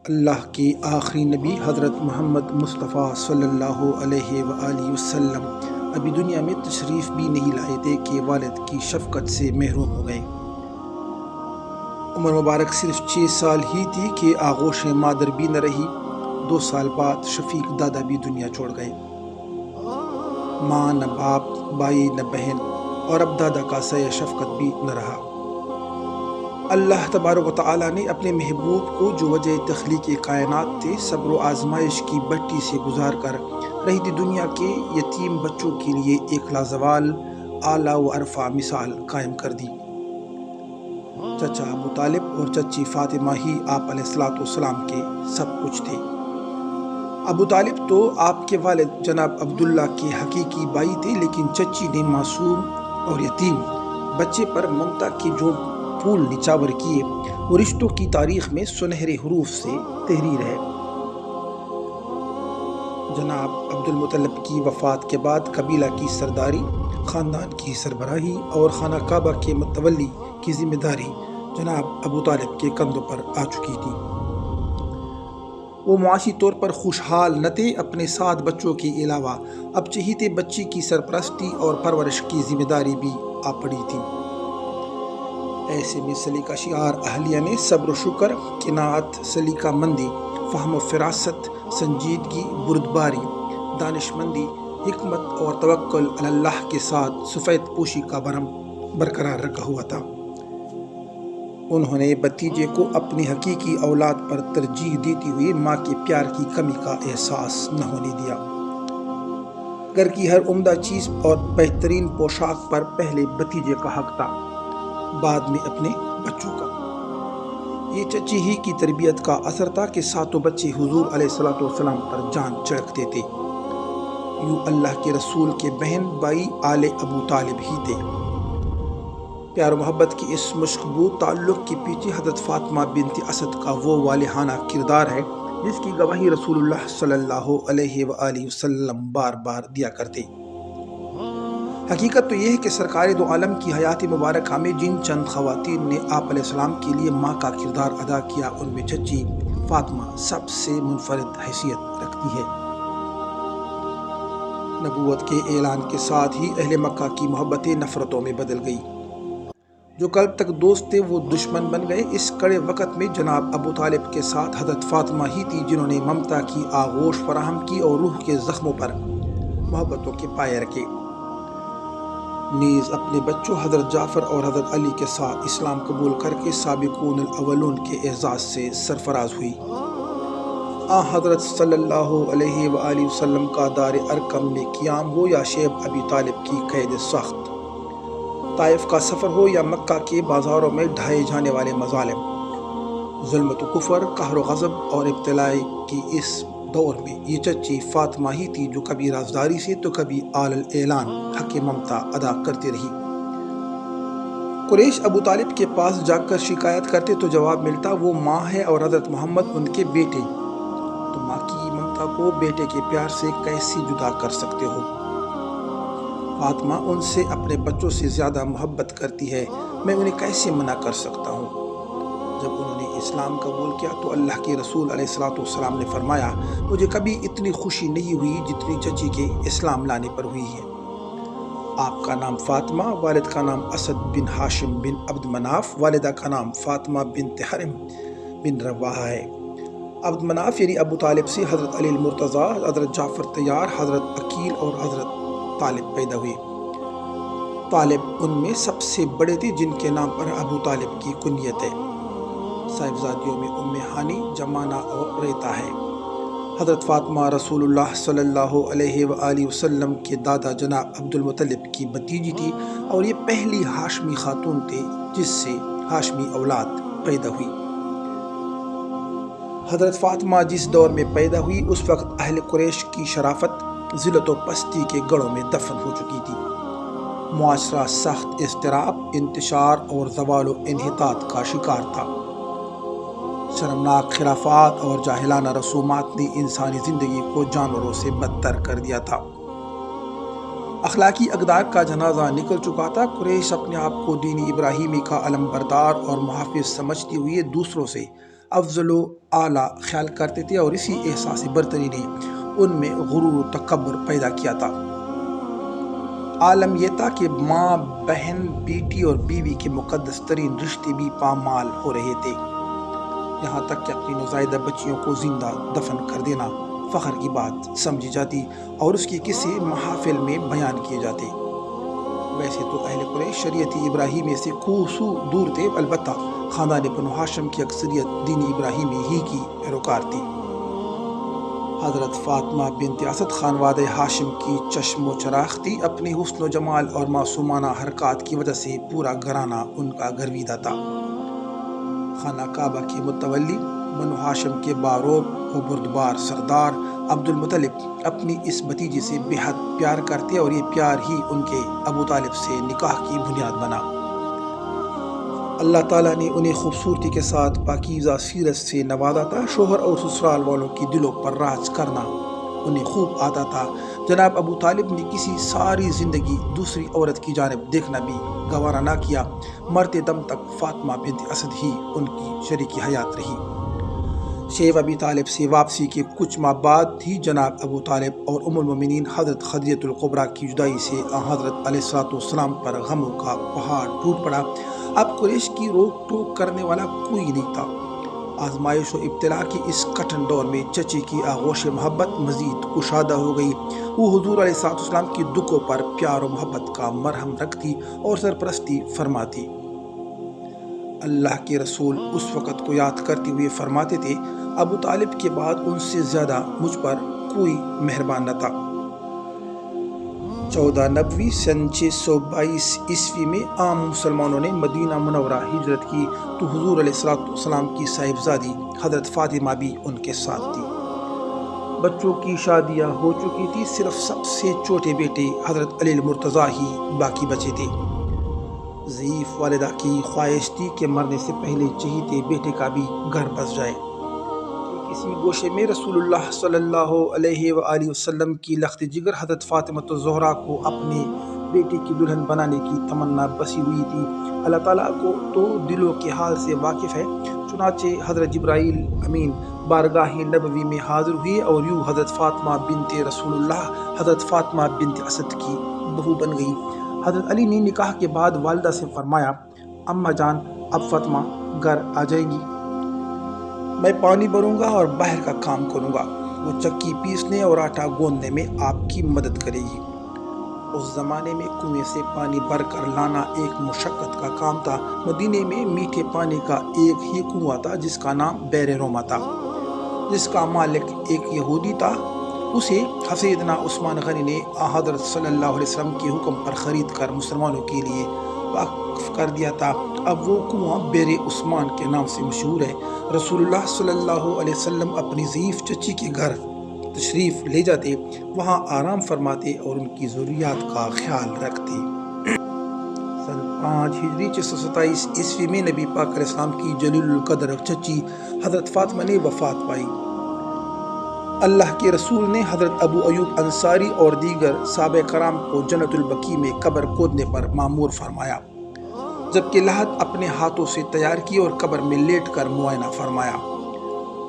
اللہ کے آخری نبی حضرت محمد مصطفیٰ صلی اللہ علیہ وآلہ وسلم ابھی دنیا میں تشریف بھی نہیں لائے تھے کہ والد کی شفقت سے محروم ہو گئے۔ عمر مبارک صرف 6 سال ہی تھی کہ آغوش مادر بھی نہ رہی۔ 2 سال بعد شفیق دادا بھی دنیا چھوڑ گئے۔ ماں نہ باپ، بھائی نہ بہن، اور اب دادا کا سایہ شفقت بھی نہ رہا۔ اللہ تبارک و تعالیٰ نے اپنے محبوب کو جو وجہ تخلیق کائنات تھے، صبر و آزمائش کی بٹی سے گزار کر رہتی دنیا کے یتیم بچوں کے لیے ایک لازوال اعلیٰ و عرفہ مثال قائم کر دی۔ چچا ابو طالب اور چچی فاطمہ ہی آپ علیہ السلام کے سب کچھ تھے۔ ابو طالب تو آپ کے والد جناب عبداللہ کے حقیقی بھائی تھے، لیکن چچی نے معصوم اور یتیم بچے پر ممتا کے جو پھول نچاور کیے، وہ رشتوں کی تاریخ میں سنہرے حروف سے تحریر ہے۔ جناب عبد المطلب کی وفات کے بعد قبیلہ کی سرداری، خاندان کی سربراہی اور خانہ کعبہ کے متولی کی ذمہ داری جناب ابو طالب کے کندھوں پر آ چکی تھی۔ وہ معاشی طور پر خوشحال نہ تھے۔ اپنے 7 بچوں کے علاوہ اب چہیتے بچی کی سرپرستی اور پرورش کی ذمہ داری بھی آ پڑی تھی۔ ایسے میں سلیقہ شعار اہلیہ نے صبر و شکر، قناعت، سلیقہ مندی، فہم و فراست، سنجیدگی، بردباری، دانش مندی، حکمت اور توکل علی اللہ کے ساتھ سفید پوشی کا برہم برقرار رکھا ہوا تھا۔ انہوں نے بھتیجے کو اپنی حقیقی اولاد پر ترجیح دیتے ہوئے ماں کے پیار کی کمی کا احساس نہ ہونے دیا۔ گھر کی ہر عمدہ چیز اور بہترین پوشاک پر پہلے بھتیجے کا حق تھا، بعد میں اپنے بچوں کا۔ یہ چچی ہی کی تربیت کا اثر تھا کہ 7 بچے حضور علیہ السلام پر جان چڑھتے تھے۔ یوں اللہ کے رسول کے بہن بھائی آل ابو طالب ہی تھے۔ پیار و محبت کے اس مشکبو تعلق کے پیچھے حضرت فاطمہ بنت اسد کا وہ والہانہ کردار ہے جس کی گواہی رسول اللہ صلی اللہ علیہ وآلہ وسلم بار بار دیا کرتے۔ حقیقت تو یہ ہے کہ سرکار دو عالم کی حیات مبارکہ میں جن چند خواتین نے آپ علیہ السلام کے لیے ماں کا کردار ادا کیا، ان میں چچی فاطمہ سب سے منفرد حیثیت رکھتی ہے۔ نبوت کے اعلان کے ساتھ ہی اہل مکہ کی محبتیں نفرتوں میں بدل گئی۔ جو کل تک دوست تھے وہ دشمن بن گئے۔ اس کڑے وقت میں جناب ابو طالب کے ساتھ حضرت فاطمہ ہی تھی جنہوں نے ممتا کی آغوش فراہم کی اور روح کے زخموں پر محبتوں کے پائے رکھے۔ نیز اپنے بچوں حضرت جعفر اور حضرت علی کے ساتھ اسلام قبول کر کے سابقون الاولون کے اعزاز سے سرفراز ہوئی۔ حضرت صلی اللہ علیہ وآلہ وسلم کا دار ارقم میں قیام ہو یا شیب ابی طالب کی قید سخت، طائف کا سفر ہو یا مکہ کے بازاروں میں ڈھائے جانے والے مظالم، ظلمت و کفر، قہر و غضب اور ابتلاء کی اس دور میں یہ چچی فاطمہ ہی تھی جو کبھی رازداری سے تو کبھی آل اعلان حق ممتا ادا کرتی رہی۔ قریش ابو طالب کے پاس جا کر شکایت کرتے تو جواب ملتا وہ ماں ہے اور حضرت محمد ان کے بیٹے، تو ماں کی ممتا کو بیٹے کے پیار سے کیسے جدا کر سکتے ہو؟ فاطمہ ان سے اپنے بچوں سے زیادہ محبت کرتی ہے، میں انہیں کیسے منع کر سکتا ہوں؟ جب انہوں نے اسلام قبول کیا تو اللہ کے رسول علیہ السلام نے فرمایا مجھے کبھی اتنی خوشی نہیں ہوئی جتنی چچی کے اسلام لانے پر ہوئی ہے۔ آپ کا نام فاطمہ، والد کا نام اسد بن ہاشم بن عبد مناف، والدہ کا نام فاطمہ بنت حرم بن رواحہ ہے۔ عبد مناف یعنی ابو طالب سے حضرت علی المرتضیٰ، حضرت جعفر طیار، حضرت عقیل اور حضرت طالب پیدا ہوئے۔ طالب ان میں سب سے بڑے تھے جن کے نام پر ابو طالب کی کنیت ہے۔ صاحبزادیوں میں ام ہانی، جمانہ اور ریتا ہے۔ حضرت فاطمہ رسول اللہ صلی اللہ علیہ وآلہ وسلم کے دادا جناب عبد المطلب کی بھتیجی تھی اور یہ پہلی ہاشمی خاتون تھے جس سے ہاشمی اولاد پیدا ہوئی۔ حضرت فاطمہ جس دور میں پیدا ہوئی اس وقت اہل قریش کی شرافت ذلت و پستی کے گڑھوں میں دفن ہو چکی تھی۔ معاشرہ سخت اضطراب، انتشار اور زوال و انحطاط کا شکار تھا۔ شرمناک خرافات اور جاہلانہ رسومات نے انسانی زندگی کو جانوروں سے بدتر کر دیا تھا۔ اخلاقی اقدار کا جنازہ نکل چکا تھا۔ قریش اپنے آپ کو دین ابراہیمی کا علم بردار اور محافظ سمجھتے ہوئے دوسروں سے افضل و اعلیٰ خیال کرتے تھے، اور اسی احساس برتری نے ان میں غرور و تکبر پیدا کیا تھا۔ عالم یہ تھا کہ ماں، بہن، بیٹی اور بیوی کے مقدس ترین رشتے بھی پامال ہو رہے تھے، یہاں تک کہ اپنی نوزائیدہ بچیوں کو زندہ دفن کر دینا فخر کی بات سمجھی جاتی اور اس کے قصے محافل میں بیان کیے جاتے۔ ویسے تو اہل قریش شریعت ابراہیمی سے کوسوں دور تھے، البتہ خاندان بنو ہاشم کی اکثریت دین ابراہیمی ہی کی پیروکار تھی۔ حضرت فاطمہ بنت اسد خانوادہ ہاشم کی چشم و چراغ تھی، اپنے حسن و جمال اور معصومانہ حرکات کی وجہ سے پورا گھرانہ ان کا گرویدہ تھا۔ خانہ کعبہ کے متولی، بنو ہاشم کے باروب و بردبار سردار عبد المطلب اپنی اس بھتیجے سے بے حد پیار کرتے، اور یہ پیار ہی ان کے ابو طالب سے نکاح کی بنیاد بنا۔ اللہ تعالیٰ نے انہیں خوبصورتی کے ساتھ پاکیزہ سیرت سے نوازا تھا۔ شوہر اور سسرال والوں کی دلوں پر راج کرنا انہیں خوب آتا تھا۔ جناب ابو طالب نے کسی ساری زندگی دوسری عورت کی جانب دیکھنا بھی گوارا نہ کیا، مرتے دم تک فاطمہ بنت اسد ہی ان کی شریک حیات رہی۔ شیخ ابی طالب سے واپسی کے کچھ ماہ بعد ہی جناب ابو طالب اور ام المومنین حضرت خدیجہ الکبریٰ کی جدائی سے حضرت علیہ السلام پر غموں کا پہاڑ ٹوٹ پڑا۔ اب قریش کی روک ٹوک کرنے والا کوئی نہیں تھا۔ آزمائش و ابتلا کے اس کٹھن دور میں چچے کی آغوش محبت مزید کشادہ ہو گئی۔ وہ حضور علیہ السلام کی دکھوں پر پیار و محبت کا مرہم رکھتی اور سرپرستی فرماتی۔ اللہ کے رسول اس وقت کو یاد کرتے ہوئے فرماتے تھے، ابو طالب کے بعد ان سے زیادہ مجھ پر کوئی مہربان نہ تھا۔ 14 نبوی سن 622 عیسوی میں عام مسلمانوں نے مدینہ منورہ ہجرت کی تو حضور علیہ السلام کی صاحبزادی حضرت فاطمہ بھی ان کے ساتھ تھی۔ بچوں کی شادیاں ہو چکی تھی، صرف سب سے چھوٹے بیٹے حضرت علی المرتضیٰ ہی باقی بچے تھے۔ ضعیف والدہ کی خواہش تھی کہ مرنے سے پہلے چہیتے بیٹے کا بھی گھر بس جائے۔ کسی گوشے میں رسول اللہ صلی اللہ علیہ وآلہ وسلم کی لخت جگر حضرت فاطمہ الزہرا کو اپنے بیٹے کی دلہن بنانے کی تمنا بسی ہوئی تھی۔ اللہ تعالیٰ کو تو دلوں کے حال سے واقف ہے، چنانچہ حضرت جبرائیل امین بارگاہ نبوی میں حاضر ہوئے اور یوں حضرت فاطمہ بنت رسول اللہ حضرت فاطمہ بنت اسد کی بہو بن گئی۔ حضرت علی نے نکاح کے بعد والدہ سے فرمایا، اماں جان اب فاطمہ گھر آ جائیں گی، میں پانی بھروں گا اور باہر کا کام کروں گا، وہ چکی پیسنے اور آٹا گوندنے میں آپ کی مدد کرے گی۔ اس زمانے میں کنویں سے پانی بھر کر لانا ایک مشقت کا کام تھا۔ مدینے میں میٹھے پانی کا ایک ہی کنواں تھا جس کا نام بئر روما تھا، جس کا مالک ایک یہودی تھا۔ اسے سیدنا عثمان غنی نے حضرت صلی اللہ علیہ وسلم کے حکم پر خرید کر مسلمانوں کے لیے وقف کر دیا تھا۔ اب وہ کنواں بئر عثمان کے نام سے مشہور ہے۔ رسول اللہ صلی اللہ علیہ وسلم اپنی ضعیف چچی کے گھر تشریف لے جاتے، وہاں آرام فرماتے اور ان کی ضروریات کا خیال رکھتے۔ سن 5 ہجری 627 عیسوی میں نبی پاک علیہ السلام کی جلیل القدر چچی حضرت فاطمہ نے وفات پائی۔ اللہ کے رسول نے حضرت ابو ایوب انصاری اور دیگر صحابہ کرام کو جنت البقیع میں قبر کھودنے پر مامور فرمایا، جبکہ لحد اپنے ہاتھوں سے تیار کی اور قبر میں لیٹ کر معائنہ فرمایا۔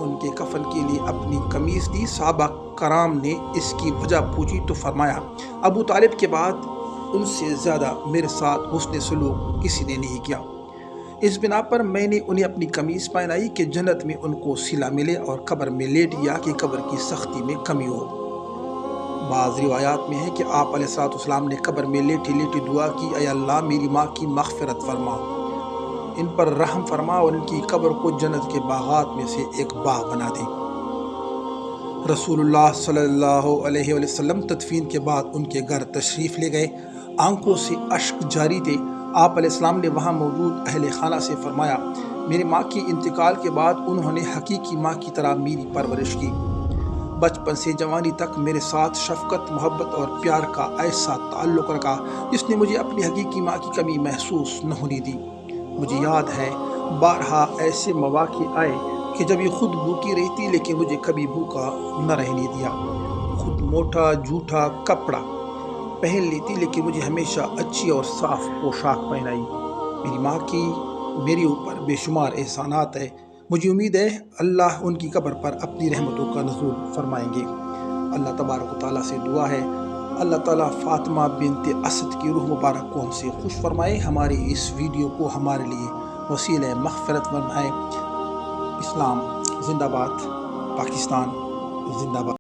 ان کے کفن کے لیے اپنی قمیص دی۔ صحابہ کرام نے اس کی وجہ پوچھی تو فرمایا، ابو طالب کے بعد ان سے زیادہ میرے ساتھ حسن سلوک کسی نے نہیں کیا، اس بنا پر میں نے انہیں اپنی قمیص پہنائی کہ جنت میں ان کو صلہ ملے، اور قبر میں لیٹ گیا کہ قبر کی سختی میں کمی ہو۔ بعض روایات میں ہے کہ آپ علیہ السلام نے قبر میں لیٹے لیٹے دعا کی، اے اللہ میری ماں کی مغفرت فرما، ان پر رحم فرما اور ان کی قبر کو جنت کے باغات میں سے ایک باغ بنا دے۔ رسول اللہ صلی اللہ علیہ وسلم تدفین کے بعد ان کے گھر تشریف لے گئے، آنکھوں سے اشک جاری تھے۔ آپ علیہ السلام نے وہاں موجود اہل خانہ سے فرمایا، میری ماں کے انتقال کے بعد انہوں نے حقیقی ماں کی طرح میری پرورش کی، بچپن سے جوانی تک میرے ساتھ شفقت، محبت اور پیار کا ایسا تعلق رکھا جس نے مجھے اپنی حقیقی ماں کی کمی محسوس نہ ہونے دی۔ مجھے یاد ہے بارہا ایسے مواقع آئے کہ جب یہ خود بھوکی رہتی لیکن مجھے کبھی بھوکا نہ رہنے دیا، خود موٹا جھوٹا کپڑا پہن لیتی لیکن مجھے ہمیشہ اچھی اور صاف پوشاک پہنائی۔ میری ماں کی میرے اوپر بے شمار احسانات ہیں مجھے امید ہے اللہ ان کی قبر پر اپنی رحمتوں کا نزول فرمائیں گے۔ اللہ تبارک و تعالیٰ سے دعا ہے اللہ تعالیٰ فاطمہ بنت اسد کی روح مبارک کو ہم سے خوش فرمائے، ہماری اس ویڈیو کو ہمارے لیے وسیلہ مغفرت فرمائے۔ اسلام زندہ باد، پاکستان زندہ باد۔